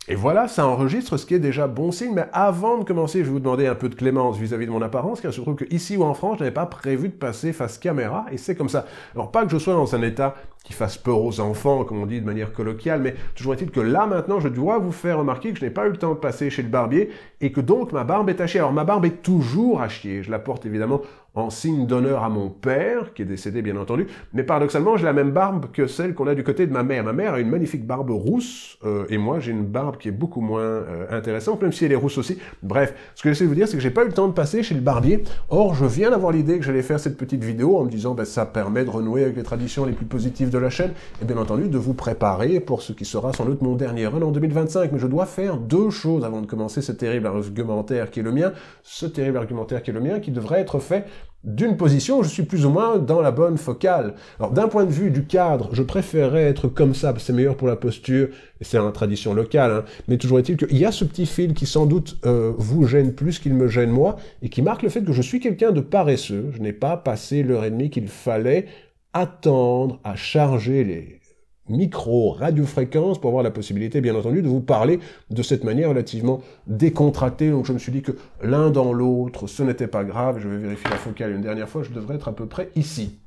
Et voilà, ça enregistre, ce qui est déjà bon signe. Mais avant de commencer, je vais vous demander un peu de clémence vis-à-vis de mon apparence, car je trouve qu'ici ou en France, je n'avais pas prévu de passer face caméra, et c'est comme ça. Alors pas que je sois dans un état qui fasse peur aux enfants, comme on dit de manière colloquiale, mais toujours est-il que là, maintenant, je dois vous faire remarquer que je n'ai pas eu le temps de passer chez le barbier, et que donc ma barbe est à chier. Alors ma barbe est toujours à chier, je la porte évidemment en signe d'honneur à mon père, qui est décédé bien entendu, mais paradoxalement, j'ai la même barbe que celle qu'on a du côté de ma mère. Ma mère a une magnifique barbe rousse, et moi j'ai une barbe qui est beaucoup moins intéressante, même si elle est rousse aussi. Bref, ce que j'essaie de vous dire, c'est que j'ai pas eu le temps de passer chez le barbier. Or, je viens d'avoir l'idée que j'allais faire cette petite vidéo en me disant, ben, ça permet de renouer avec les traditions les plus positives de la chaîne, et bien entendu, de vous préparer pour ce qui sera sans doute mon dernier run en 2025. Mais je dois faire deux choses avant de commencer ce terrible argumentaire qui est le mien, qui devrait être fait d'une position où je suis plus ou moins dans la bonne focale. Alors d'un point de vue du cadre, je préférerais être comme ça, parce que c'est meilleur pour la posture, et c'est une tradition locale, hein. Mais toujours est-il qu'il y a ce petit fil qui sans doute vous gêne plus qu'il me gêne moi, et qui marque le fait que je suis quelqu'un de paresseux. Je n'ai pas passé l'heure et demie qu'il fallait attendre à charger les micro-radiofréquences pour avoir la possibilité, bien entendu, de vous parler de cette manière relativement décontractée. Donc je me suis dit que l'un dans l'autre, ce n'était pas grave. Je vais vérifier la focale une dernière fois, je devrais être à peu près ici.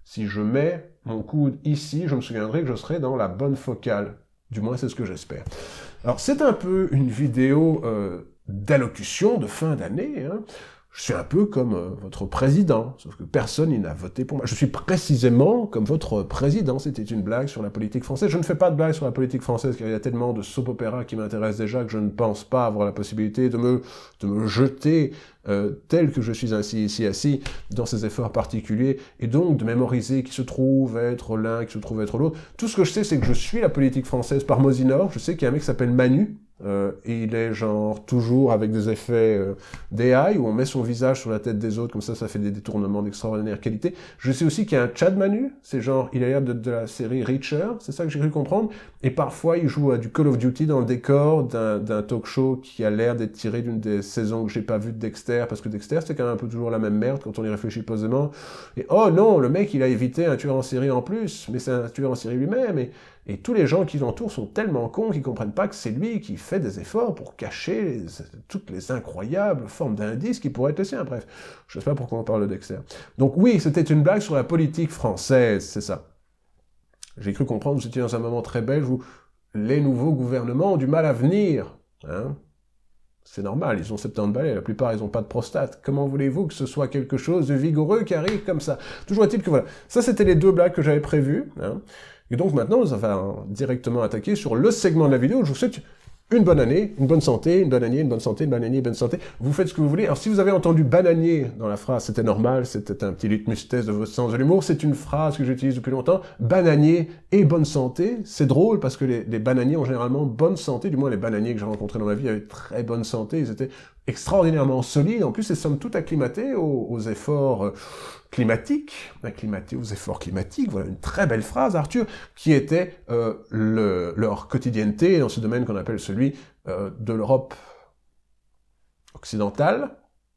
Si je mets mon coude ici, je me souviendrai que je serai dans la bonne focale. Du moins, c'est ce que j'espère. Alors, c'est un peu une vidéo d'allocution de fin d'année, hein. Je suis un peu comme votre président, sauf que personne n'a voté pour moi. Je suis précisément comme votre président. C'était une blague sur la politique française. Je ne fais pas de blague sur la politique française, car il y a tellement de soap-opéra qui m'intéressent déjà que je ne pense pas avoir la possibilité de me jeter tel que je suis ainsi ici assis dans ces efforts particuliers, et donc de mémoriser qui se trouve être l'un, qui se trouve être l'autre. Tout ce que je sais, c'est que je suis la politique française par Mosinor. Je sais qu'il y a un mec qui s'appelle Manu, et il est genre toujours avec des effets d'AI, où on met son visage sur la tête des autres, comme ça fait des détournements d'extraordinaire qualité. Je sais aussi qu'il y a un Chad Manu, c'est genre, il a l'air de la série Reacher, c'est ça que j'ai cru comprendre, et parfois il joue à du Call of Duty dans le décor d'un talk show qui a l'air d'être tiré d'une des saisons que j'ai pas vues de Dexter, parce que Dexter c'est quand même un peu toujours la même merde quand on y réfléchit posément, et oh non, le mec il a évité un tueur en série en plus, mais c'est un tueur en série lui-même, et tous les gens qui l'entourent sont tellement cons qu'ils comprennent pas que c'est lui qui fait des efforts pour cacher toutes les incroyables formes d'indices qui pourraient être les siens. Bref, je sais pas pourquoi on parle de Dexter. Donc oui, c'était une blague sur la politique française, c'est ça. J'ai cru comprendre que vous étiez dans un moment très belge où les nouveaux gouvernements ont du mal à venir, hein. C'est normal, ils ont 70 balais, la plupart ils n'ont pas de prostate. Comment voulez-vous que ce soit quelque chose de vigoureux qui arrive comme ça? Toujours est-il que voilà, ça c'était les deux blagues que j'avais prévues, hein. Et donc maintenant, nous allons directement attaquer sur le segment de la vidéo où je vous souhaite une bonne année, une bonne santé, une bonne année, une bonne santé, une bonne année, une bonne santé. Vous faites ce que vous voulez. Alors si vous avez entendu bananier dans la phrase, c'était normal, c'était un petit litmus test de votre sens de l'humour. C'est une phrase que j'utilise depuis longtemps. Bananier et bonne santé. C'est drôle parce que les bananiers ont généralement bonne santé. Du moins les bananiers que j'ai rencontrés dans ma vie avaient très bonne santé. Ils étaient extraordinairement solides. En plus, ils sont tout acclimatés aux efforts climatique, acclimaté aux efforts climatiques, voilà une très belle phrase, Arthur, qui était leur quotidienneté dans ce domaine qu'on appelle celui de l'Europe occidentale,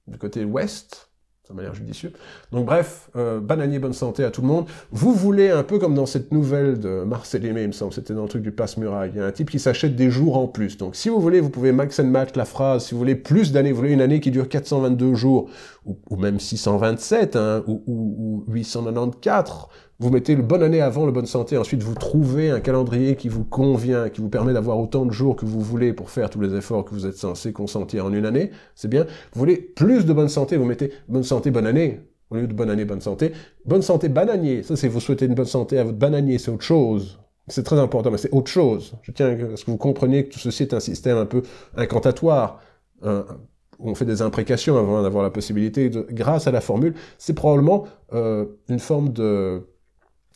du côté ouest, de manière judicieuse. Donc bref, bananier, bonne santé à tout le monde. Vous voulez, un peu comme dans cette nouvelle de Marcel Aimé, il me semble, c'était dans le truc du passe-muraille, il y a un type qui s'achète des jours en plus. Donc si vous voulez, vous pouvez max and match la phrase, si vous voulez plus d'années, vous voulez une année qui dure 422 jours, ou même 627, hein, ou 894, vous mettez le bonne année avant le bonne santé, ensuite vous trouvez un calendrier qui vous convient, qui vous permet d'avoir autant de jours que vous voulez pour faire tous les efforts que vous êtes censé consentir en une année, c'est bien. Vous voulez plus de bonne santé, vous mettez bonne santé, bonne année, au lieu de bonne année, bonne santé bananier, ça c'est vous souhaitez une bonne santé à votre bananier, c'est autre chose. C'est très important, mais c'est autre chose. Je tiens à ce que vous compreniez que tout ceci est un système un peu incantatoire, où on fait des imprécations avant d'avoir la possibilité de, grâce à la formule, c'est probablement une forme de...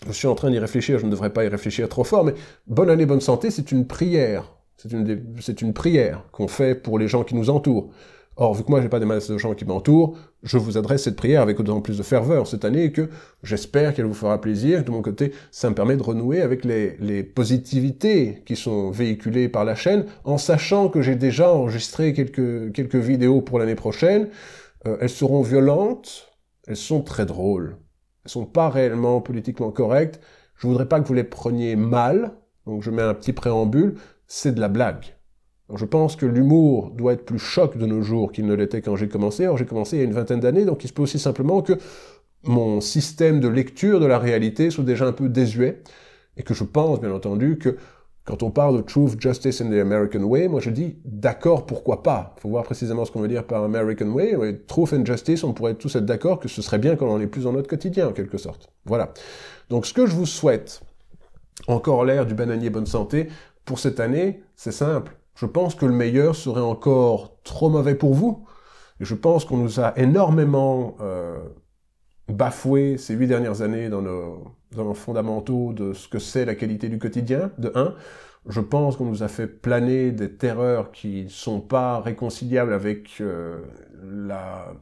Je suis en train d'y réfléchir, je ne devrais pas y réfléchir trop fort, mais bonne année, bonne santé, c'est une prière. C'est une prière qu'on fait pour les gens qui nous entourent. Or, vu que moi, j'ai pas des masses de gens qui m'entourent, je vous adresse cette prière avec d'autant plus de ferveur cette année que j'espère qu'elle vous fera plaisir. De mon côté, ça me permet de renouer avec les positivités qui sont véhiculées par la chaîne, en sachant que j'ai déjà enregistré quelques vidéos pour l'année prochaine. Elles seront violentes, elles sont très drôles. Elles sont pas réellement politiquement correctes. Je voudrais pas que vous les preniez mal, donc je mets un petit préambule, c'est de la blague. Alors, je pense que l'humour doit être plus choc de nos jours qu'il ne l'était quand j'ai commencé. Or, j'ai commencé il y a une vingtaine d'années, donc il se peut aussi simplement que mon système de lecture de la réalité soit déjà un peu désuet, et que je pense, bien entendu, que quand on parle de Truth, Justice and the American Way, moi je dis, d'accord, pourquoi pas. Il faut voir précisément ce qu'on veut dire par American Way. Truth and Justice, on pourrait tous être d'accord que ce serait bien quand on est plus dans notre quotidien, en quelque sorte. Voilà. Donc ce que je vous souhaite, encore l'air du bananier bonne santé, pour cette année, c'est simple. Je pense que le meilleur serait encore trop mauvais pour vous. Et je pense qu'on nous a énormément bafoué ces 8 dernières années dans nos fondamentaux de ce que c'est la qualité du quotidien, de 1. Je pense qu'on nous a fait planer des terreurs qui ne sont pas réconciliables avec la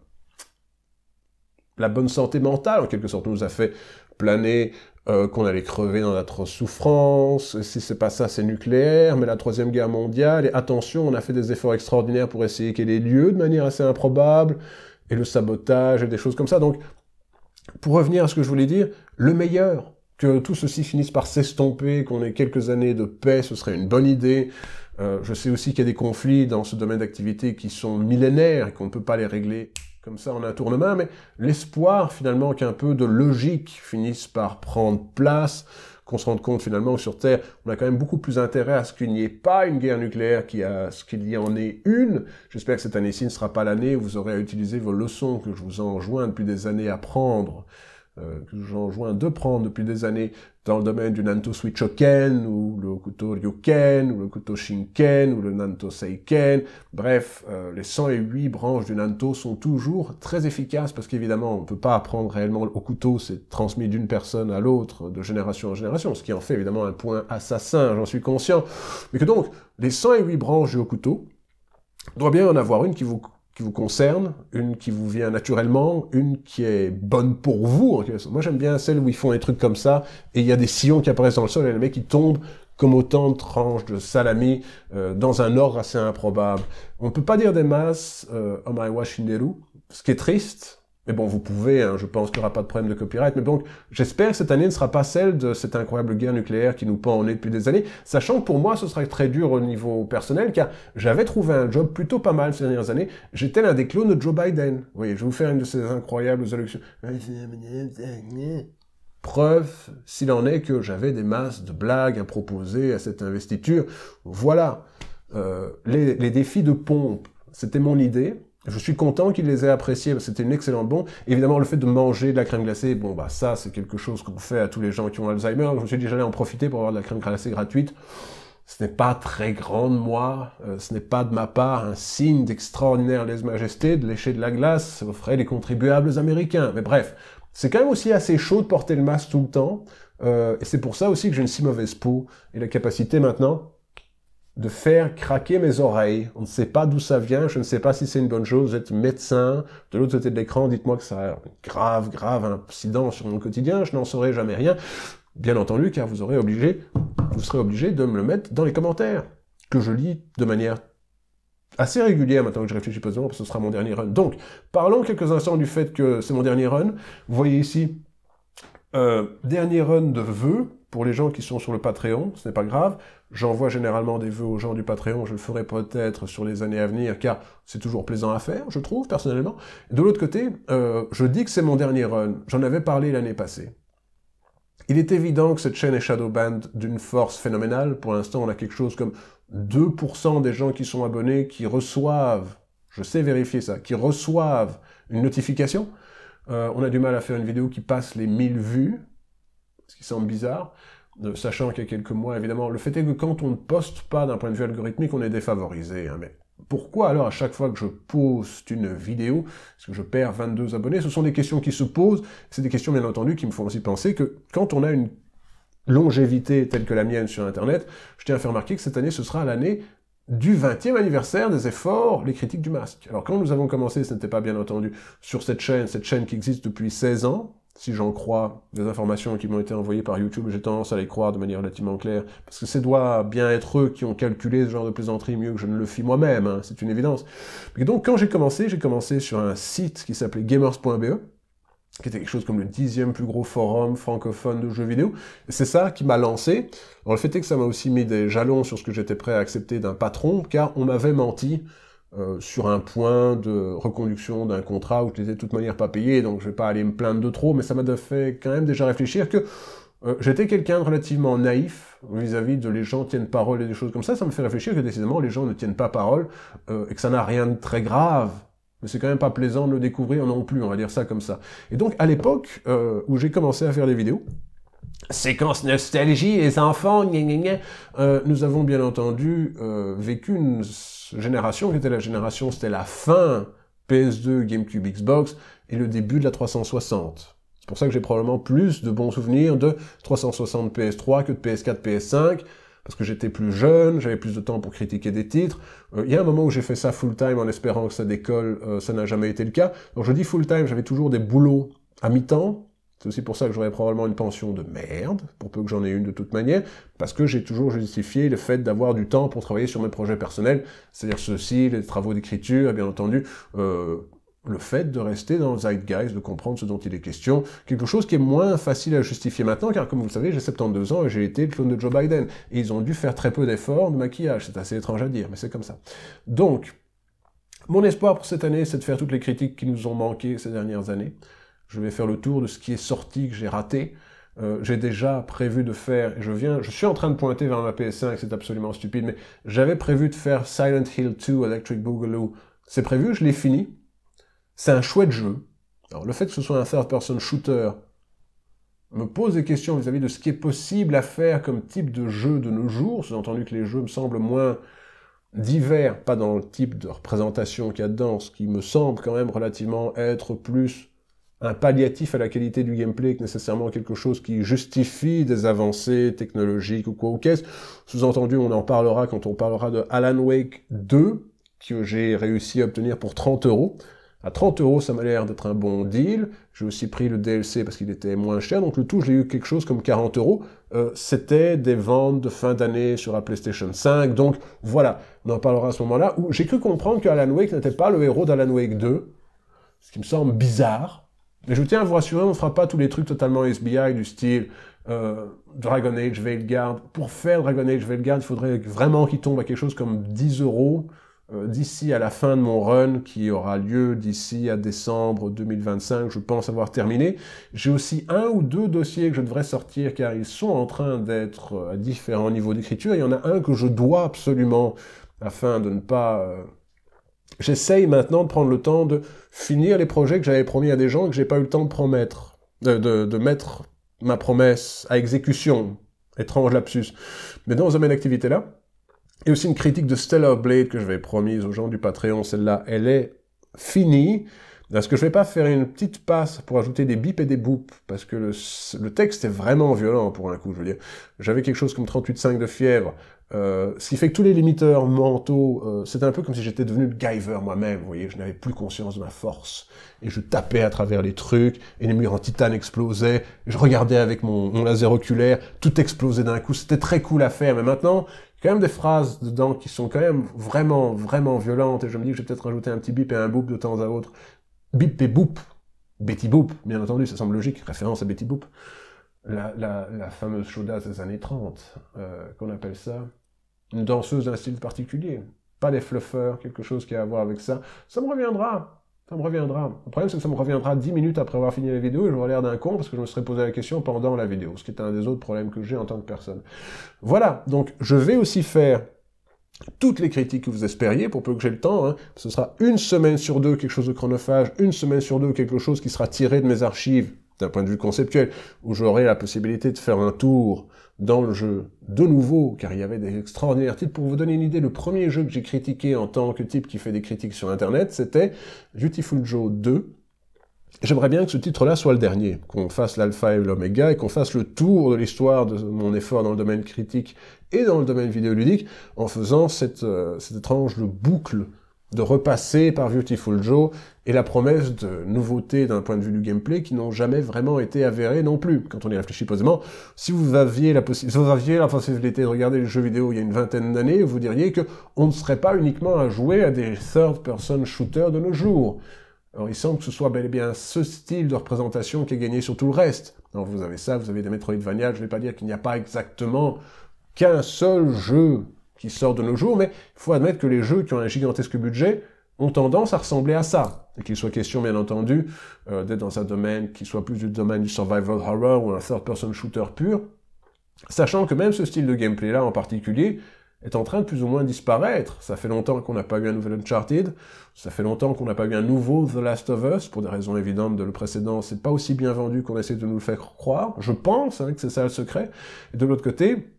bonne santé mentale, en quelque sorte. On nous a fait planer qu'on allait crever dans d'atroces souffrances, si c'est pas ça, c'est nucléaire, mais la Troisième Guerre mondiale, et attention, on a fait des efforts extraordinaires pour essayer qu'il y ait des lieux de manière assez improbable, et le sabotage, et des choses comme ça. Donc, pour revenir à ce que je voulais dire, le meilleur, que tout ceci finisse par s'estomper, qu'on ait quelques années de paix, ce serait une bonne idée. Je sais aussi qu'il y a des conflits dans ce domaine d'activité qui sont millénaires, et qu'on ne peut pas les régler comme ça en un tournement, mais l'espoir finalement qu'un peu de logique finisse par prendre place, qu'on se rende compte finalement que sur Terre, on a quand même beaucoup plus intérêt à ce qu'il n'y ait pas une guerre nucléaire qu'à ce qu'il y en ait une. J'espère que cette année-ci ne sera pas l'année où vous aurez à utiliser vos leçons que je vous enjoins depuis des années à prendre, que j'enjoins de prendre depuis des années dans le domaine du Nanto Suichoken, ou le couteau Ryuken, ou le couteau Shinken, ou le Nanto Seiken. Bref, les 108 branches du Nanto sont toujours très efficaces, parce qu'évidemment, on ne peut pas apprendre réellement au couteau, c'est transmis d'une personne à l'autre, de génération en génération, ce qui en fait évidemment un point assassin, j'en suis conscient. Mais que donc, les 108 branches du haut couteau, doit bien en avoir une qui vous concerne, une qui vous vient naturellement, une qui est bonne pour vous. Moi, j'aime bien celles où ils font des trucs comme ça, et il y a des sillons qui apparaissent dans le sol, et les mecs qui tombent comme autant de tranches de salami, dans un ordre assez improbable. On ne peut pas dire des masses, Omaiwa Shinderu, ce qui est triste, mais bon, vous pouvez, hein, je pense qu'il n'y aura pas de problème de copyright, mais donc, j'espère que cette année ne sera pas celle de cette incroyable guerre nucléaire qui nous pend en nez depuis des années, sachant que pour moi, ce serait très dur au niveau personnel, car j'avais trouvé un job plutôt pas mal ces dernières années. J'étais l'un des clones de Joe Biden. Oui, je vais vous faire une de ces incroyables élections. Preuve, s'il en est, que j'avais des masses de blagues à proposer à cette investiture. Voilà. Les défis de pompe, c'était mon idée. Je suis content qu'il les ait appréciés, parce que c'était une excellente bombe. Évidemment, le fait de manger de la crème glacée, bon, bah, ça, c'est quelque chose qu'on fait à tous les gens qui ont Alzheimer. Je me suis dit, j'allais en profiter pour avoir de la crème glacée gratuite. Ce n'est pas très grand de moi, ce n'est pas de ma part un signe d'extraordinaire lèse-majesté de lécher de la glace aux frais des contribuables américains. Mais bref, c'est quand même aussi assez chaud de porter le masque tout le temps, et c'est pour ça aussi que j'ai une si mauvaise peau, et la capacité maintenant de faire craquer mes oreilles. On ne sait pas d'où ça vient, je ne sais pas si c'est une bonne chose, vous êtes médecin, de l'autre côté de l'écran, dites-moi que ça a un grave incident sur mon quotidien, je n'en saurai jamais rien, bien entendu, car vous serez obligé de me le mettre dans les commentaires, que je lis de manière assez régulière maintenant que je réfléchis posément, parce que ce sera mon dernier run. Donc, parlons quelques instants du fait que c'est mon dernier run. Vous voyez ici, dernier run de vœux, pour les gens qui sont sur le Patreon, ce n'est pas grave. J'envoie généralement des vœux aux gens du Patreon, je le ferai peut-être sur les années à venir, car c'est toujours plaisant à faire, je trouve, personnellement. De l'autre côté, je dis que c'est mon dernier run. J'en avais parlé l'année passée. Il est évident que cette chaîne est shadowbanned d'une force phénoménale. Pour l'instant, on a quelque chose comme 2% des gens qui sont abonnés qui reçoivent, je sais vérifier ça, qui reçoivent une notification. On a du mal à faire une vidéo qui passe les 1000 vues, ce qui semble bizarre, sachant qu'il y a quelques mois, évidemment. Le fait est que quand on ne poste pas d'un point de vue algorithmique, on est défavorisé. Hein, mais pourquoi alors à chaque fois que je poste une vidéo, est-ce que je perds 22 abonnés? Ce sont des questions qui se posent, c'est des questions bien entendu qui me font aussi penser que quand on a une longévité telle que la mienne sur Internet, je tiens à faire remarquer que cette année, ce sera l'année du 20e anniversaire des efforts, les critiques du masque. Alors quand nous avons commencé, ce n'était pas bien entendu sur cette chaîne qui existe depuis 16 ans, si j'en crois des informations qui m'ont été envoyées par YouTube, j'ai tendance à les croire de manière relativement claire, parce que c'est doit bien être eux qui ont calculé ce genre de plaisanterie mieux que je ne le fis moi-même, hein, c'est une évidence. Et donc quand j'ai commencé sur un site qui s'appelait gamers.be, qui était quelque chose comme le 10e plus gros forum francophone de jeux vidéo. C'est ça qui m'a lancé. Alors le fait est que ça m'a aussi mis des jalons sur ce que j'étais prêt à accepter d'un patron, car on m'avait menti sur un point de reconduction d'un contrat où je n'étais de toute manière pas payé, donc je vais pas aller me plaindre de trop, mais ça m'a fait quand même déjà réfléchir que j'étais quelqu'un de relativement naïf vis-à-vis de les gens tiennent parole et des choses comme ça me fait réfléchir que décidément les gens ne tiennent pas parole et que ça n'a rien de très grave. Mais c'est quand même pas plaisant de le découvrir non plus, on va dire ça comme ça. Et donc, à l'époque où j'ai commencé à faire des vidéos, séquence nostalgie, les enfants, gna gna gna, nous avons bien entendu vécu une génération qui était la génération, c'était la fin PS2, GameCube, Xbox, et le début de la 360. C'est pour ça que j'ai probablement plus de bons souvenirs de 360 PS3 que de PS4, PS5, parce que j'étais plus jeune, j'avais plus de temps pour critiquer des titres. Il y a un moment où j'ai fait ça full-time en espérant que ça décolle, ça n'a jamais été le cas. Donc je dis full-time, j'avais toujours des boulots à mi-temps. C'est aussi pour ça que j'aurais probablement une pension de merde, pour peu que j'en ai une de toute manière, parce que j'ai toujours justifié le fait d'avoir du temps pour travailler sur mes projets personnels, c'est-à-dire ceux-ci, les travaux d'écriture, et bien entendu, le fait de rester dans le zeitgeist, de comprendre ce dont il est question, quelque chose qui est moins facile à justifier maintenant, car comme vous le savez, j'ai 72 ans et j'ai été le clone de Joe Biden, et ils ont dû faire très peu d'efforts de maquillage, c'est assez étrange à dire, mais c'est comme ça. Donc, mon espoir pour cette année, c'est de faire toutes les critiques qui nous ont manqué ces dernières années. Je vais faire le tour de ce qui est sorti, que j'ai raté. J'ai déjà prévu de faire, et je suis en train de pointer vers ma PS5, c'est absolument stupide, mais j'avais prévu de faire Silent Hill 2 Electric Boogaloo. C'est prévu, je l'ai fini. C'est un chouette jeu. Alors, le fait que ce soit un third-person shooter me pose des questions vis-à-vis de ce qui est possible à faire comme type de jeu de nos jours. Sous-entendu que les jeux me semblent moins divers, pas dans le type de représentation qu'il y a dedans, ce qui me semble quand même relativement être plus un palliatif à la qualité du gameplay que nécessairement quelque chose qui justifie des avancées technologiques ou quoi ou qu'est-ce. Sous-entendu, on en parlera quand on parlera de Alan Wake 2, que j'ai réussi à obtenir pour 30 €. À 30 €, ça m'a l'air d'être un bon deal. J'ai aussi pris le DLC parce qu'il était moins cher, donc le tout, je l'ai eu quelque chose comme 40 €. C'était des ventes de fin d'année sur la PlayStation 5, donc voilà, on en parlera à ce moment-là, où j'ai cru comprendre que Alan Wake n'était pas le héros d'Alan Wake 2, ce qui me semble bizarre. Mais je tiens à vous rassurer, on ne fera pas tous les trucs totalement SBI du style Dragon Age Veilguard. Pour faire Dragon Age Veilguard, il faudrait vraiment qu'il tombe à quelque chose comme 10 € d'ici à la fin de mon run, qui aura lieu d'ici à décembre 2025, je pense avoir terminé. J'ai aussi 1 ou 2 dossiers que je devrais sortir, car ils sont en train d'être à différents niveaux d'écriture. Il y en a un que je dois absolument, afin de ne pas... J'essaye maintenant de prendre le temps de finir les projets que j'avais promis à des gens et que j'ai pas eu le temps de promettre, de mettre ma promesse à exécution. Étrange lapsus. Mais dans ce domaine d'activité-là, il y a aussi une critique de Stellar Blade que j'avais promise aux gens du Patreon. Celle-là, elle est finie. Est-ce que je vais pas faire une petite passe pour ajouter des bips et des boops? Parce que le texte est vraiment violent pour un coup, je veux dire. J'avais quelque chose comme 38,5 de fièvre. Ce qui fait que tous les limiteurs mentaux, c'était un peu comme si j'étais devenu le Guyver moi-même, vous voyez, je n'avais plus conscience de ma force. Et je tapais à travers les trucs, et les murs en titane explosaient, et je regardais avec mon laser oculaire, tout explosait d'un coup, c'était très cool à faire, mais maintenant, il y a quand même des phrases dedans qui sont quand même vraiment, vraiment violentes, et je me dis que je vais peut-être rajouter un petit bip et un boop de temps à autre. Bip et boop. Betty Boop, bien entendu, ça semble logique, référence à Betty Boop. La fameuse chaudasse des années 30, qu'on appelle ça. Une danseuse d'un style particulier. Pas des fluffers, quelque chose qui a à voir avec ça. Ça me reviendra. Ça me reviendra. Le problème, c'est que ça me reviendra 10 minutes après avoir fini la vidéo et j'aurai l'air d'un con parce que je me serais posé la question pendant la vidéo, ce qui est un des autres problèmes que j'ai en tant que personne. Voilà, donc je vais aussi faire toutes les critiques que vous espériez, pour peu que j'ai le temps, hein. Ce sera une semaine sur deux quelque chose de chronophage, une semaine sur deux quelque chose qui sera tiré de mes archives, d'un point de vue conceptuel, où j'aurai la possibilité de faire un tour dans le jeu de nouveau, car il y avait des extraordinaires titres. Pour vous donner une idée, le premier jeu que j'ai critiqué en tant que type qui fait des critiques sur Internet, c'était Beautiful Joe 2. J'aimerais bien que ce titre-là soit le dernier, qu'on fasse l'alpha et l'oméga, et qu'on fasse le tour de l'histoire de mon effort dans le domaine critique et dans le domaine vidéoludique, en faisant cette étrange boucle de repasser par Beautiful Joe et la promesse de nouveautés d'un point de vue du gameplay qui n'ont jamais vraiment été avérées non plus. Quand on y réfléchit posément, si vous aviez la possibilité de regarder les jeux vidéo il y a une vingtaine d'années, vous diriez que on ne serait pas uniquement à jouer à des third-person shooters de nos jours. Alors il semble que ce soit bel et bien ce style de représentation qui a gagné sur tout le reste. Alors vous avez ça, vous avez des Metroidvania, je ne vais pas dire qu'il n'y a pas exactement qu'un seul jeu qui sort de nos jours, mais il faut admettre que les jeux qui ont un gigantesque budget ont tendance à ressembler à ça. Et qu'il soit question, bien entendu, d'être dans un domaine qui soit plus du domaine du survival horror ou un third-person shooter pur, sachant que même ce style de gameplay-là en particulier est en train de plus ou moins disparaître. Ça fait longtemps qu'on n'a pas eu un nouvel Uncharted, ça fait longtemps qu'on n'a pas eu un nouveau The Last of Us, pour des raisons évidentes de le précédent, c'est pas aussi bien vendu qu'on essaie de nous le faire croire, je pense que c'est ça le secret. Et de l'autre côté,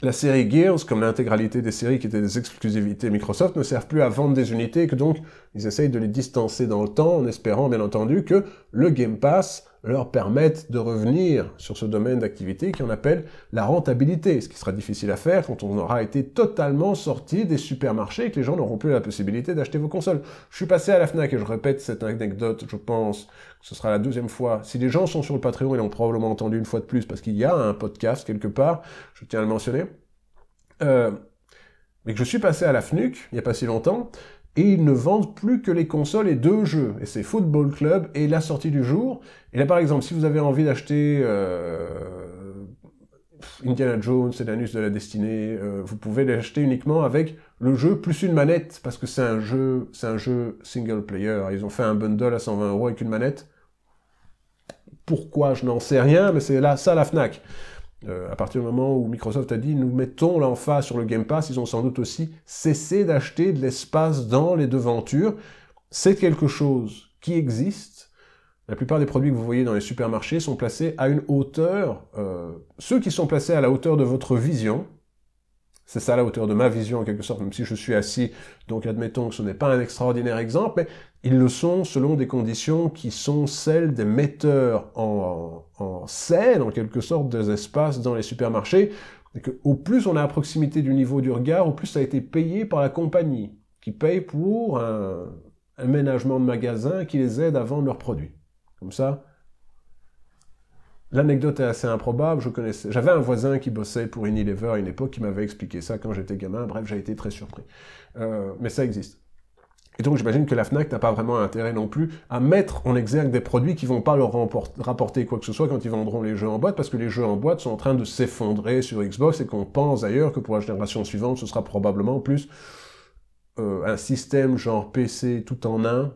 la série Gears, comme l'intégralité des séries qui étaient des exclusivités Microsoft, ne servent plus à vendre des unités, et que donc ils essayent de les distancer dans le temps, en espérant bien entendu que le Game Pass leur permette de revenir sur ce domaine d'activité qu'on appelle la rentabilité, ce qui sera difficile à faire quand on aura été totalement sorti des supermarchés et que les gens n'auront plus la possibilité d'acheter vos consoles. Je suis passé à la FNAC et je répète cette anecdote, je pense que ce sera la 2e fois. Si les gens sont sur le Patreon, ils l'ont probablement entendu une fois de plus, parce qu'il y a un podcast quelque part, je tiens à le mentionner, mais que je suis passé à la FNUC, il n'y a pas si longtemps, et ils ne vendent plus que les consoles et 2 jeux, et c'est Football Club et la sortie du jour. Et là, par exemple, si vous avez envie d'acheter Indiana Jones et l'anus de la destinée, vous pouvez l'acheter uniquement avec le jeu plus une manette, parce que c'est un jeu single player. Ils ont fait un bundle à 120 € avec une manette. Pourquoi, je n'en sais rien, mais c'est là ça la FNAC. À partir du moment où Microsoft a dit « nous mettons l'emphase sur le Game Pass », ils ont sans doute aussi cessé d'acheter de l'espace dans les devantures. C'est quelque chose qui existe. La plupart des produits que vous voyez dans les supermarchés sont placés à une hauteur. Ceux qui sont placés à la hauteur de votre vision, c'est ça la hauteur de ma vision en quelque sorte, même si je suis assis, donc admettons que ce n'est pas un extraordinaire exemple, mais ils le sont selon des conditions qui sont celles des metteurs en scène, en quelque sorte, des espaces dans les supermarchés, et que au plus on est à proximité du niveau du regard, au plus ça a été payé par la compagnie, qui paye pour un aménagement de magasin qui les aide à vendre leurs produits. Comme ça, l'anecdote est assez improbable, j'avais un voisin qui bossait pour Unilever à une époque qui m'avait expliqué ça quand j'étais gamin, bref, j'ai été très surpris. Mais ça existe. Et donc j'imagine que la FNAC n'a pas vraiment intérêt non plus à mettre en exergue des produits qui vont pas leur rapporter quoi que ce soit quand ils vendront les jeux en boîte, parce que les jeux en boîte sont en train de s'effondrer sur Xbox et qu'on pense d'ailleurs que pour la génération suivante, ce sera probablement plus un système genre PC tout en un,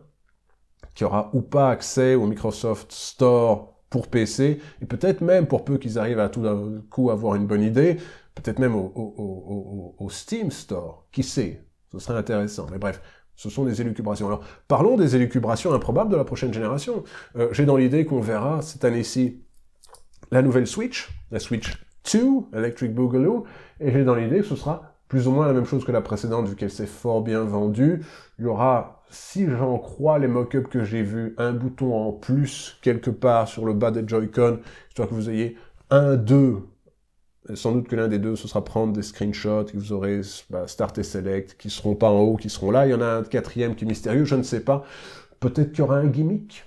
qui aura ou pas accès au Microsoft Store pour PC, et peut-être même, pour peu qu'ils arrivent à tout d'un coup avoir une bonne idée, peut-être même au Steam Store, qui sait, ce serait intéressant, mais bref, ce sont des élucubrations. Alors, parlons des élucubrations improbables de la prochaine génération. J'ai dans l'idée qu'on verra cette année-ci la nouvelle Switch, la Switch 2, Electric Boogaloo, et j'ai dans l'idée que ce sera plus ou moins la même chose que la précédente, vu qu'elle s'est fort bien vendue. Il y aura, si j'en crois les mock-ups que j'ai vus, un bouton en plus quelque part sur le bas des Joy-Con, histoire que vous ayez un, deux. Et sans doute que l'un des deux, ce sera prendre des screenshots, que vous aurez Start et Select, qui seront pas en haut, qui seront là. Il y en a un quatrième qui est mystérieux, je ne sais pas. Peut-être qu'il y aura un gimmick.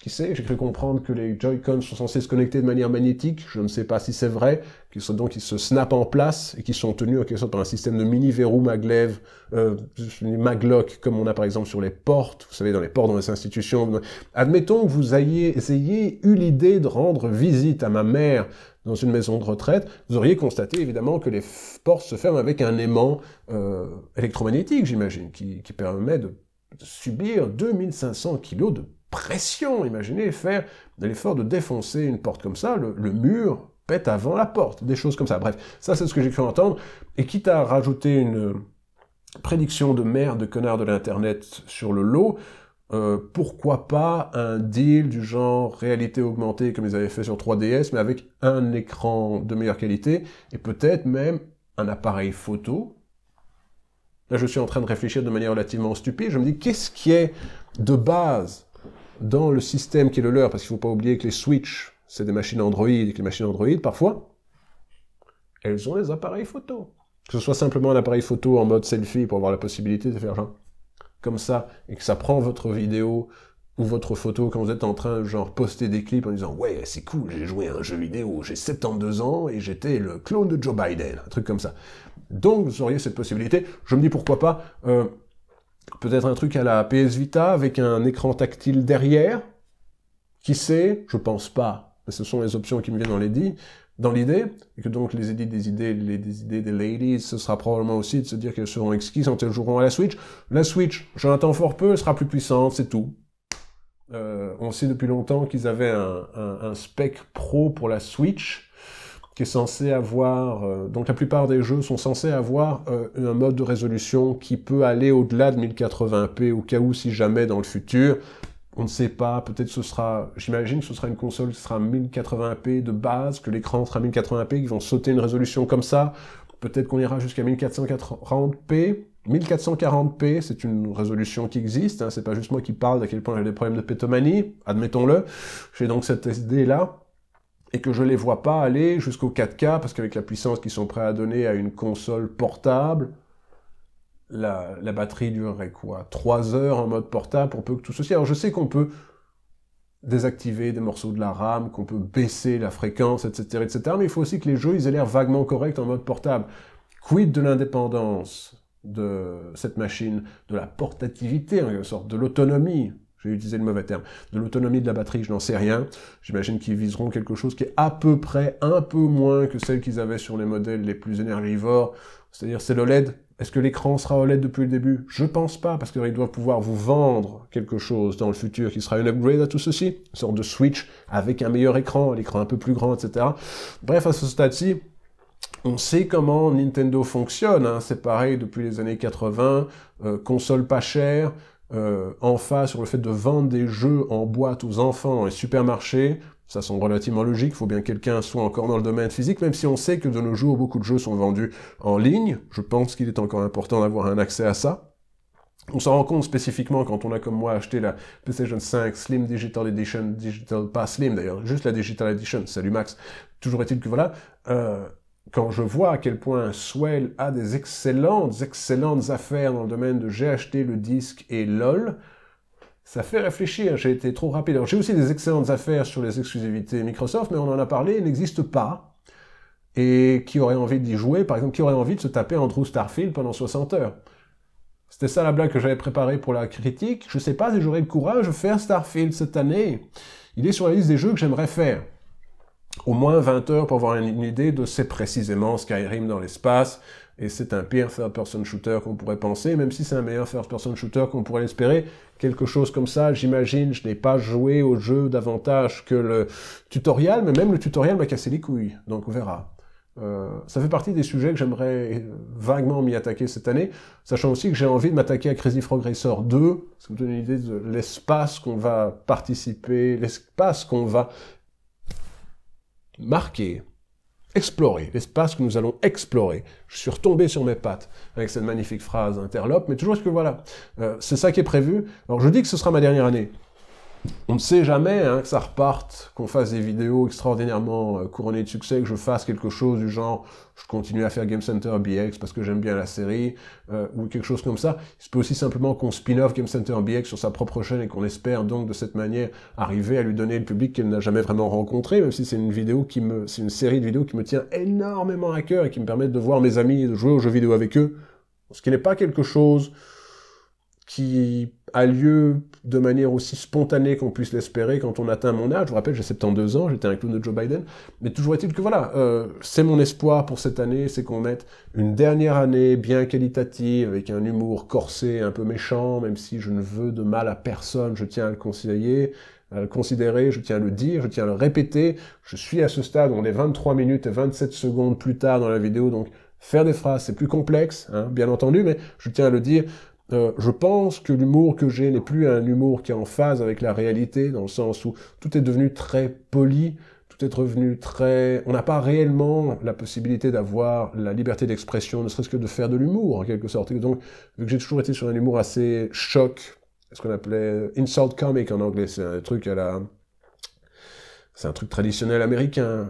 Qui sait, j'ai cru comprendre que les Joy-Con sont censés se connecter de manière magnétique, je ne sais pas si c'est vrai, donc ils se snappent en place et qui sont tenus en quelque sorte par un système de mini-verrou maglev, maglock, comme on a par exemple sur les portes, vous savez, dans les portes dans les institutions. Admettons que vous ayez eu l'idée de rendre visite à ma mère dans une maison de retraite, vous auriez constaté évidemment que les portes se ferment avec un aimant électromagnétique, j'imagine, qui permet de subir 2500 kg de pression. Imaginez faire l'effort de défoncer une porte comme ça, le mur pète avant la porte, des choses comme ça. Bref, ça c'est ce que j'ai cru entendre, et quitte à rajouter une prédiction de merde de connard de l'internet sur le lot, pourquoi pas un deal du genre réalité augmentée comme ils avaient fait sur 3DS, mais avec un écran de meilleure qualité, et peut-être même un appareil photo. Là je suis en train de réfléchir de manière relativement stupide, je me dis qu'est-ce qui est de base dans le système qui est le leur, parce qu'il ne faut pas oublier que les Switch, c'est des machines Android, et que les machines Android, parfois, elles ont des appareils photo. Que ce soit simplement un appareil photo en mode selfie pour avoir la possibilité de faire genre comme ça, et que ça prend votre vidéo ou votre photo quand vous êtes en train de genre poster des clips en disant « Ouais, c'est cool, j'ai joué à un jeu vidéo, j'ai 72 ans et j'étais le clone de Joe Biden », un truc comme ça. Donc vous auriez cette possibilité. Je me dis pourquoi pas Peut-être un truc à la PS Vita avec un écran tactile derrière. Qui sait? Je pense pas. Mais ce sont les options qui me viennent dans l'idée. Et que donc les idées des ladies, ce sera probablement aussi de se dire qu'elles seront exquises quand elles joueront à la Switch. La Switch, j'en attends fort peu, elle sera plus puissante, c'est tout. On sait depuis longtemps qu'ils avaient un spec pro pour la Switch qui est censé avoir... donc la plupart des jeux sont censés avoir un mode de résolution qui peut aller au-delà de 1080p au cas où si jamais dans le futur, on ne sait pas, peut-être ce sera... J'imagine que ce sera une console qui sera 1080p de base, que l'écran sera 1080p, qu'ils vont sauter une résolution comme ça. Peut-être qu'on ira jusqu'à 1440p. 1440p, c'est une résolution qui existe, hein, c'est pas juste moi qui parle d'à quel point j'ai des problèmes de pétomanie, admettons-le. J'ai donc cette idée-là, et que je les vois pas aller jusqu'au 4K, parce qu'avec la puissance qu'ils sont prêts à donner à une console portable, la batterie durerait quoi? 3 heures en mode portable pour peu que tout ceci. Alors je sais qu'on peut désactiver des morceaux de la RAM, qu'on peut baisser la fréquence, etc., etc., mais il faut aussi que les jeux ils aient l'air vaguement corrects en mode portable. Quid de l'indépendance de cette machine, de la portativité, en quelque sorte, de l'autonomie? J'ai utilisé le mauvais terme. De l'autonomie de la batterie, je n'en sais rien. J'imagine qu'ils viseront quelque chose qui est à peu près un peu moins que celle qu'ils avaient sur les modèles les plus énergivores. C'est-à-dire, c'est l'OLED. Est-ce que l'écran sera OLED depuis le début? Je pense pas, parce qu'ils doivent pouvoir vous vendre quelque chose dans le futur qui sera une upgrade à tout ceci. Une sorte de Switch avec un meilleur écran, l'écran un peu plus grand, etc. Bref, à ce stade-ci, on sait comment Nintendo fonctionne. Hein. C'est pareil depuis les années 80. Console pas chère. En face sur le fait de vendre des jeux en boîte aux enfants dans les supermarchés, ça semble relativement logique, il faut bien que quelqu'un soit encore dans le domaine physique, même si on sait que de nos jours, beaucoup de jeux sont vendus en ligne, je pense qu'il est encore important d'avoir un accès à ça. On s'en rend compte spécifiquement quand on a comme moi acheté la PlayStation 5 Slim Digital Edition, pas Slim d'ailleurs, juste la Digital Edition, salut Max, toujours est-il que voilà, quand je vois à quel point Swell a des excellentes affaires dans le domaine de j'ai acheté le disque et LOL, ça fait réfléchir, j'ai été trop rapide. Alors j'ai aussi des excellentes affaires sur les exclusivités Microsoft, mais on en a parlé, elles n'existent pas. Et qui aurait envie d'y jouer, par exemple, qui aurait envie de se taper Andrew Starfield pendant 60 heures? C'était ça la blague que j'avais préparée pour la critique. Je sais pas si j'aurai le courage de faire Starfield cette année. Il est sur la liste des jeux que j'aimerais faire. Au moins 20 heures pour avoir une idée de c'est précisément Skyrim dans l'espace, et c'est un pire third-person shooter qu'on pourrait penser, même si c'est un meilleur third-person shooter qu'on pourrait l'espérer, quelque chose comme ça, j'imagine, je n'ai pas joué au jeu davantage que le tutoriel, mais même le tutoriel m'a cassé les couilles, donc on verra. Ça fait partie des sujets que j'aimerais vaguement m'y attaquer cette année, sachant aussi que j'ai envie de m'attaquer à Crazy Frog Racer 2, ça vous donne une idée de l'espace qu'on va participer, l'espace qu'on va marquer, explorer, l'espace que nous allons explorer. Je suis retombé sur mes pattes avec cette magnifique phrase interlope, mais toujours est-ce que voilà, c'est ça qui est prévu. Alors je dis que ce sera ma dernière année. On ne sait jamais hein, que ça reparte, qu'on fasse des vidéos extraordinairement couronnées de succès, que je fasse quelque chose du genre je continue à faire Game Center BX parce que j'aime bien la série, ou quelque chose comme ça. Il peut aussi simplement qu'on spin-off Game Center BX sur sa propre chaîne et qu'on espère donc de cette manière arriver à lui donner le public qu'elle n'a jamais vraiment rencontré, même si c'est une vidéo c'est une série de vidéos qui me tient énormément à cœur et qui me permettent de voir mes amis et de jouer aux jeux vidéo avec eux. Ce qui n'est pas quelque chose qui a lieu de manière aussi spontanée qu'on puisse l'espérer quand on atteint mon âge. Je vous rappelle, j'ai 72 ans, j'étais un clown de Joe Biden, mais toujours est-il que voilà, c'est mon espoir pour cette année, c'est qu'on mette une dernière année bien qualitative, avec un humour corsé, un peu méchant, même si je ne veux de mal à personne, je tiens à le considérer, je tiens à le dire, je tiens à le répéter. Je suis à ce stade, on est 23 minutes et 27 secondes plus tard dans la vidéo, donc faire des phrases, c'est plus complexe, hein, bien entendu, mais je tiens à le dire. Je pense que l'humour que j'ai n'est plus un humour qui est en phase avec la réalité, dans le sens où tout est devenu très poli, tout est devenu très... On n'a pas réellement la possibilité d'avoir la liberté d'expression, ne serait-ce que de faire de l'humour, en quelque sorte. Et donc, vu que j'ai toujours été sur un humour assez choc, ce qu'on appelait insult comic en anglais, c'est un truc c'est un truc traditionnel américain,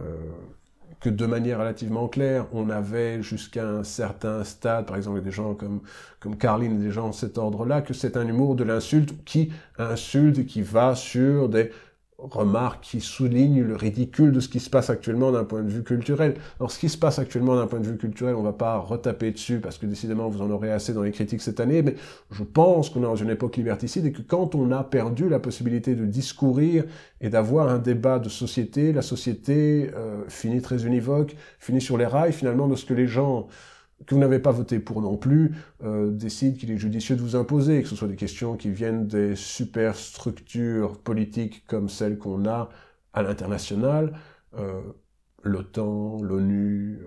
que de manière relativement claire, on avait jusqu'à un certain stade, par exemple des gens comme Carlin et des gens de cet ordre-là, que c'est un humour de l'insulte qui insulte et qui va sur des remarque qui souligne le ridicule de ce qui se passe actuellement d'un point de vue culturel. Alors, ce qui se passe actuellement d'un point de vue culturel, on va pas retaper dessus, parce que décidément, vous en aurez assez dans les critiques cette année, mais je pense qu'on est dans une époque liberticide, et que quand on a perdu la possibilité de discourir et d'avoir un débat de société, la société finit très univoque, finit sur les rails, finalement, de ce que les gens que vous n'avez pas voté pour non plus, décide qu'il est judicieux de vous imposer, que ce soit des questions qui viennent des superstructures politiques comme celles qu'on a à l'international, l'OTAN, l'ONU,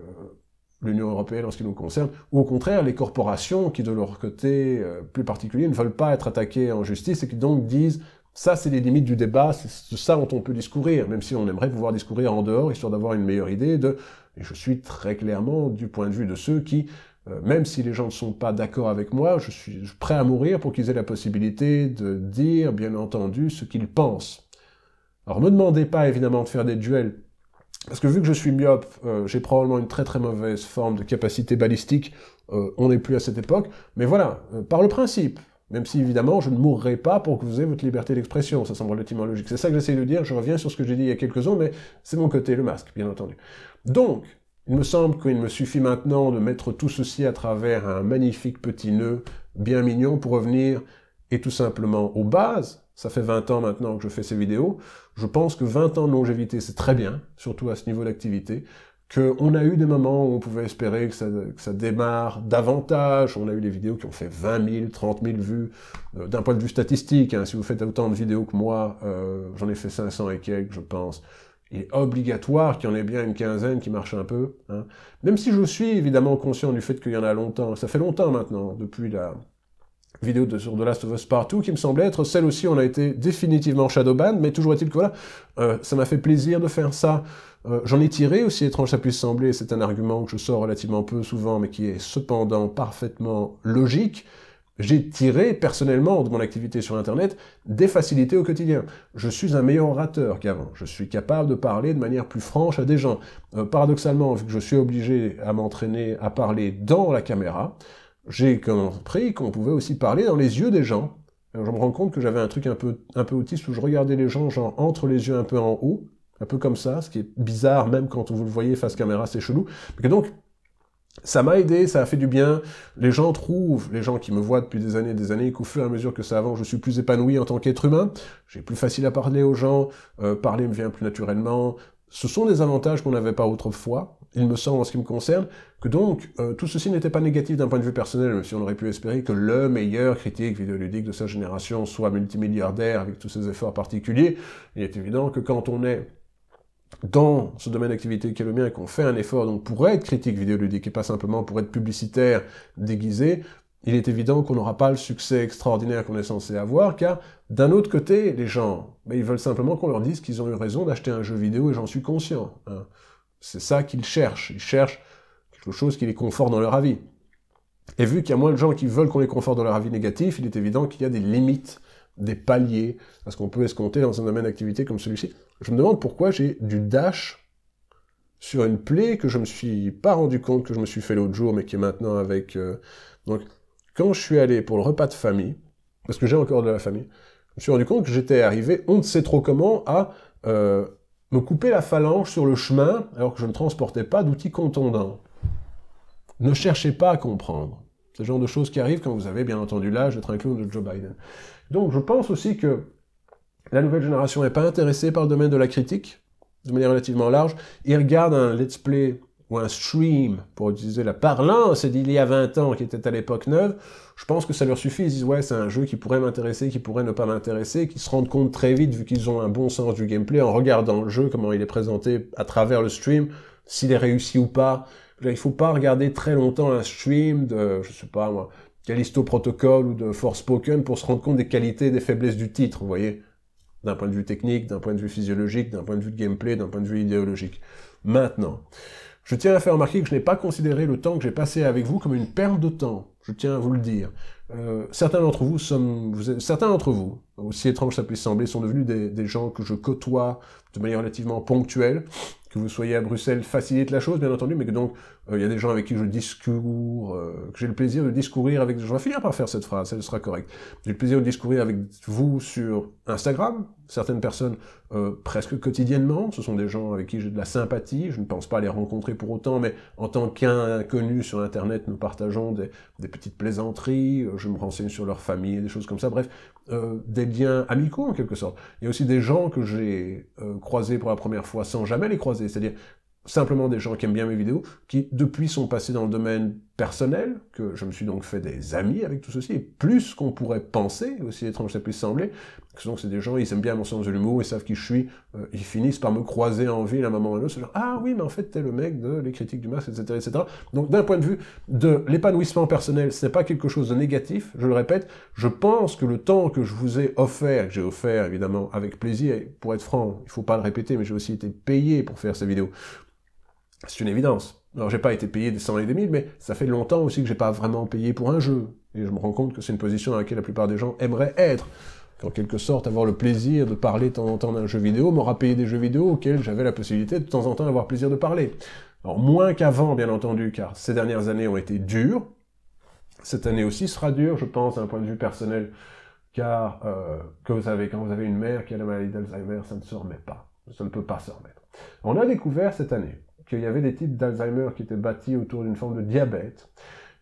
l'Union européenne en ce qui nous concerne, ou au contraire les corporations qui de leur côté plus particulier ne veulent pas être attaquées en justice et qui donc disent ça c'est les limites du débat, c'est ça dont on peut discourir, même si on aimerait pouvoir discourir en dehors, histoire d'avoir une meilleure idée de... Et je suis très clairement du point de vue de ceux qui, même si les gens ne sont pas d'accord avec moi, je suis prêt à mourir pour qu'ils aient la possibilité de dire, bien entendu, ce qu'ils pensent. Alors, me demandez pas, évidemment, de faire des duels, parce que vu que je suis myope, j'ai probablement une très très mauvaise forme de capacité balistique, on n'est plus à cette époque, mais voilà, par le principe, même si, évidemment, je ne mourrai pas pour que vous ayez votre liberté d'expression, ça semble relativement logique. C'est ça que j'essaie de dire, je reviens sur ce que j'ai dit il y a quelques secondes, mais c'est mon côté, le masque, bien entendu. Donc, il me semble qu'il me suffit maintenant de mettre tout ceci à travers un magnifique petit nœud bien mignon pour revenir, et tout simplement aux bases. Ça fait 20 ans maintenant que je fais ces vidéos. Je pense que 20 ans de longévité, c'est très bien, surtout à ce niveau d'activité, qu'on a eu des moments où on pouvait espérer que ça démarre davantage. On a eu des vidéos qui ont fait 20 000, 30 000 vues, d'un point de vue statistique. Hein, si vous faites autant de vidéos que moi, j'en ai fait 500 et quelques, je pense. Il est obligatoire qu'il y en ait bien une quinzaine qui marchent un peu. Hein. Même si je suis évidemment conscient du fait qu'il y en a longtemps. Ça fait longtemps maintenant, depuis la vidéo sur The Last of Us Part 2, qui me semblait être celle aussi où on a été définitivement shadowban, mais toujours est-il que voilà, ça m'a fait plaisir de faire ça. J'en ai tiré, aussi étrange ça puisse sembler, c'est un argument que je sors relativement peu souvent, mais qui est cependant parfaitement logique. J'ai tiré, personnellement, de mon activité sur Internet, des facilités au quotidien. Je suis un meilleur orateur qu'avant. Je suis capable de parler de manière plus franche à des gens. Paradoxalement, vu que je suis obligé à m'entraîner à parler dans la caméra, j'ai compris qu'on pouvait aussi parler dans les yeux des gens. Alors, je me rends compte que j'avais un truc un peu autiste où je regardais les gens, genre, entre les yeux un peu en haut, un peu comme ça, ce qui est bizarre, même quand vous le voyez face caméra, c'est chelou. Et donc, ça m'a aidé, ça a fait du bien. Les gens trouvent, les gens qui me voient depuis des années, qu'au fur et à mesure que ça avance, je suis plus épanoui en tant qu'être humain. J'ai plus facile à parler aux gens, parler me vient plus naturellement. Ce sont des avantages qu'on n'avait pas autrefois, il me semble en ce qui me concerne, que donc, tout ceci n'était pas négatif d'un point de vue personnel, même si on aurait pu espérer que le meilleur critique vidéoludique de sa génération soit multimilliardaire avec tous ses efforts particuliers. Il est évident que quand on est dans ce domaine d'activité qui est le mien et qu'on fait un effort donc pour être critique vidéoludique et pas simplement pour être publicitaire déguisé, il est évident qu'on n'aura pas le succès extraordinaire qu'on est censé avoir, car d'un autre côté, les gens, ils veulent simplement qu'on leur dise qu'ils ont eu raison d'acheter un jeu vidéo et j'en suis conscient. Hein. C'est ça qu'ils cherchent. Ils cherchent quelque chose qui les conforte dans leur avis. Et vu qu'il y a moins de gens qui veulent qu'on les conforte dans leur avis négatif, il est évident qu'il y a des limites, des paliers à ce qu'on peut escompter dans un domaine d'activité comme celui-ci. Je me demande pourquoi j'ai du dash sur une plaie que je me suis pas rendu compte que je me suis fait l'autre jour, mais qui est maintenant avec... Donc, quand je suis allé pour le repas de famille, parce que j'ai encore de la famille, je me suis rendu compte que j'étais arrivé, on ne sait trop comment, à me couper la phalange sur le chemin, alors que je ne transportais pas d'outils contondants. Ne cherchez pas à comprendre. C'est le genre de choses qui arrivent quand vous avez bien entendu l'âge d'être un clown de Joe Biden. Donc je pense aussi que la nouvelle génération n'est pas intéressée par le domaine de la critique, de manière relativement large. Ils regardent un let's play ou un stream, pour utiliser la parlance d'il y a 20 ans, qui était à l'époque neuve. Je pense que ça leur suffit. Ils disent, ouais, c'est un jeu qui pourrait m'intéresser, qui pourrait ne pas m'intéresser, qu'ils se rendent compte très vite, vu qu'ils ont un bon sens du gameplay, en regardant le jeu, comment il est présenté à travers le stream, s'il est réussi ou pas. Il ne faut pas regarder très longtemps un stream de, je sais pas moi, Callisto Protocol ou de Forspoken pour se rendre compte des qualités et des faiblesses du titre, vous voyez, d'un point de vue technique, d'un point de vue physiologique, d'un point de vue de gameplay, d'un point de vue idéologique. Maintenant, je tiens à faire remarquer que je n'ai pas considéré le temps que j'ai passé avec vous comme une perte de temps, je tiens à vous le dire. Certains d'entre vous, aussi étrange ça puisse sembler, sont devenus des gens que je côtoie de manière relativement ponctuelle. Que vous soyez à Bruxelles facilite la chose, bien entendu, mais que donc il y a des gens avec qui je discours, que j'ai le plaisir de discourir avec... Je vais finir par faire cette phrase, elle sera correcte. J'ai le plaisir de discourir avec vous sur Instagram, certaines personnes presque quotidiennement, ce sont des gens avec qui j'ai de la sympathie, je ne pense pas les rencontrer pour autant, mais en tant qu'inconnus sur Internet, nous partageons des petites plaisanteries, je me renseigne sur leur famille, des choses comme ça, bref, des liens amicaux en quelque sorte. Il y a aussi des gens que j'ai croisés pour la première fois sans jamais les croiser, c'est-à-dire simplement des gens qui aiment bien mes vidéos, qui depuis sont passés dans le domaine personnel, que je me suis donc fait des amis avec tout ceci, et plus qu'on pourrait penser, aussi étrange que ça puisse sembler, donc c'est des gens, ils aiment bien mon sens de l'humour, ils savent qui je suis, ils finissent par me croiser en ville à un moment ou à un autre, c'est genre « Ah oui, mais en fait, t'es le mec de Les Critiques du Masque, etc. etc. » Donc d'un point de vue de l'épanouissement personnel, ce n'est pas quelque chose de négatif, je le répète, je pense que le temps que je vous ai offert, que j'ai offert évidemment avec plaisir, et pour être franc, il ne faut pas le répéter, mais j'ai aussi été payé pour faire ces vidéos, c'est une évidence. Alors, j'ai pas été payé des 100 et des 1000, mais ça fait longtemps aussi que j'ai pas vraiment payé pour un jeu. Et je me rends compte que c'est une position dans laquelle la plupart des gens aimeraient être. Qu'en quelque sorte, avoir le plaisir de parler de temps en temps d'un jeu vidéo m'aura payé des jeux vidéo auxquels j'avais la possibilité de temps en temps d'avoir plaisir de parler. Alors, moins qu'avant, bien entendu, car ces dernières années ont été dures. Cette année aussi sera dure, je pense, d'un point de vue personnel, car, que vous savez, quand vous avez une mère qui a la maladie d'Alzheimer, ça ne se remet pas. Ça ne peut pas se remettre. On a découvert cette année qu'il y avait des types d'Alzheimer qui étaient bâtis autour d'une forme de diabète,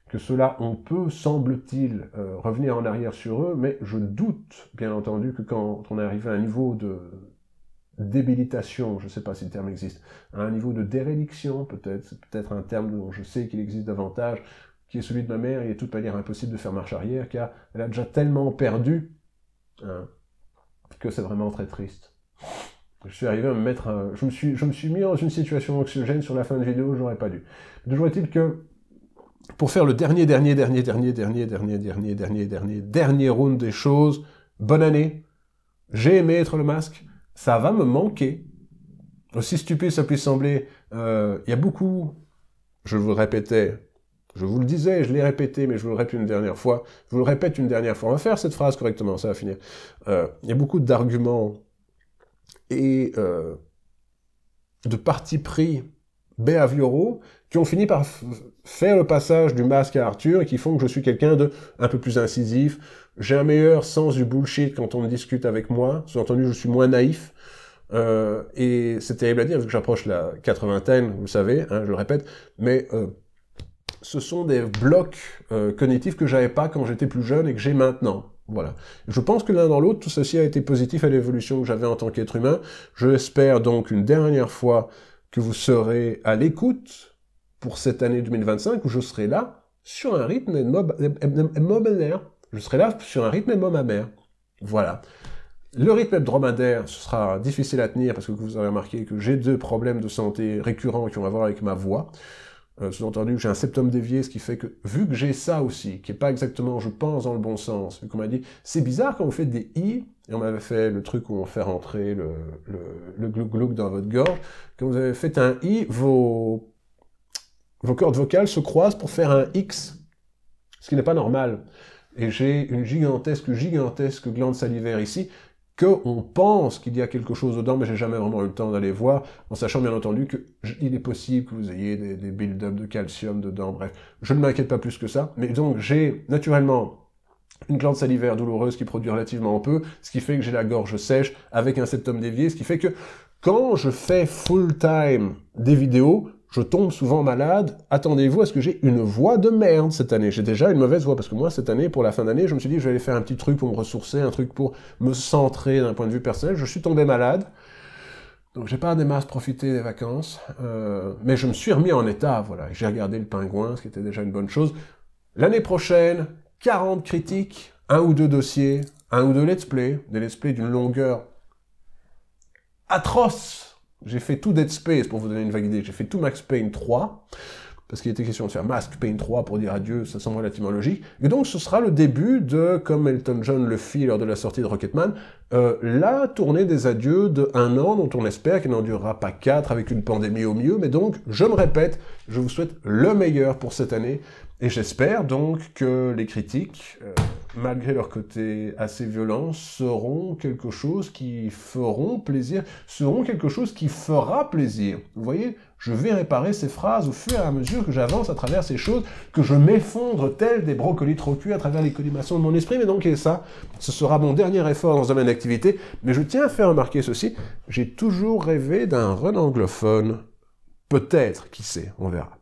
que cela, on peut, semble-t-il, revenir en arrière sur eux, mais je doute, bien entendu, que quand on est arrivé à un niveau de débilitation, je ne sais pas si le terme existe, à un niveau de déréliction, peut-être, c'est peut-être un terme dont je sais qu'il existe davantage, qui est celui de ma mère, il est de toute manière impossible de faire marche arrière, car elle a déjà tellement perdu, hein, que c'est vraiment très triste. Je suis arrivé à me mettre... je me suis mis dans une situation anxiogène sur la fin de vidéo, j'aurais pas dû. Toujours est-il que, pour faire le dernier round des choses, bonne année, j'ai aimé être le masque, ça va me manquer. Aussi stupide ça puisse sembler, il y a beaucoup, je vous le répétais, je vous le disais, je l'ai répété, mais je vous le répète une dernière fois, je vous le répète une dernière fois, on va faire cette phrase correctement, ça va finir. Il y a beaucoup d'arguments et de partis pris behavioraux qui ont fini par faire le passage du masque à Arthur et qui font que je suis quelqu'un de un peu plus incisif. J'ai un meilleur sens du bullshit quand on discute avec moi. Sous-entendu, je suis moins naïf. Et c'est terrible à dire, vu que j'approche la 80aine, vous le savez, hein, je le répète, mais ce sont des blocs cognitifs que j'avais pas quand j'étais plus jeune et que j'ai maintenant. Voilà. Je pense que l'un dans l'autre, tout ceci a été positif à l'évolution que j'avais en tant qu'être humain. Je donc une dernière fois que vous serez à l'écoute pour cette année 2025, où je serai là sur un rythme hebdomadaire. Je serai là sur un rythme hebdomadaire. Voilà. Le rythme hebdomadaire, ce sera difficile à tenir parce que vous avez remarqué que j'ai 2 problèmes de santé récurrents qui ont à voir avec ma voix. Sous-entendu, j'ai un septum dévié, ce qui fait que, vu que j'ai ça aussi, qui est pas exactement, je pense, dans le bon sens, vu qu'on m'a dit, c'est bizarre quand vous faites des i, et on m'avait fait le truc où on fait rentrer le glouk-glouk dans votre gorge, quand vous avez fait un i, vos cordes vocales se croisent pour faire un x, ce qui n'est pas normal. Et j'ai une gigantesque glande salivaire ici, qu'on pense qu'il y a quelque chose dedans, mais j'ai jamais vraiment eu le temps d'aller voir, en sachant bien entendu qu'il est possible que vous ayez des build-up de calcium dedans, bref. Je ne m'inquiète pas plus que ça, mais donc j'ai naturellement une glande salivaire douloureuse qui produit relativement peu, ce qui fait que j'ai la gorge sèche avec un septum dévié, ce qui fait que quand je fais full-time des vidéos, je tombe souvent malade. Attendez-vous à ce que j'ai une voix de merde cette année. J'ai déjà une mauvaise voix, parce que moi, cette année, pour la fin d'année, je me suis dit, je vais aller faire un petit truc pour me ressourcer, un truc pour me centrer d'un point de vue personnel. Je suis tombé malade. Donc, j'ai pas des masses profité des vacances. Mais je me suis remis en état, voilà. J'ai regardé le pingouin, ce qui était déjà une bonne chose. L'année prochaine, 40 critiques, 1 ou 2 dossiers, 1 ou 2 let's play, des let's play d'une longueur atroce. J'ai fait tout Dead Space, pour vous donner une vague idée. J'ai fait tout Max Payne 3, parce qu'il était question de faire Max Payne 3 pour dire adieu, ça semble relativement logique. Et donc, ce sera le début de, comme Elton John le fit lors de la sortie de Rocketman, la tournée des adieux de 1 an, dont on espère qu'elle n'en durera pas 4 avec une pandémie au milieu. Mais donc, je me répète, je vous souhaite le meilleur pour cette année. Et j'espère donc que les critiques malgré leur côté assez violent, seront quelque chose qui feront plaisir, seront quelque chose qui fera plaisir. Vous voyez, je vais réparer ces phrases au fur et à mesure que j'avance à travers ces choses, que je m'effondre tel des brocolis trop cuits à travers les collimations de mon esprit. Mais donc, et ça, ce sera mon dernier effort dans ce domaine d'activité. Mais je tiens à faire remarquer ceci, j'ai toujours rêvé d'un run anglophone. Peut-être, qui sait, on verra.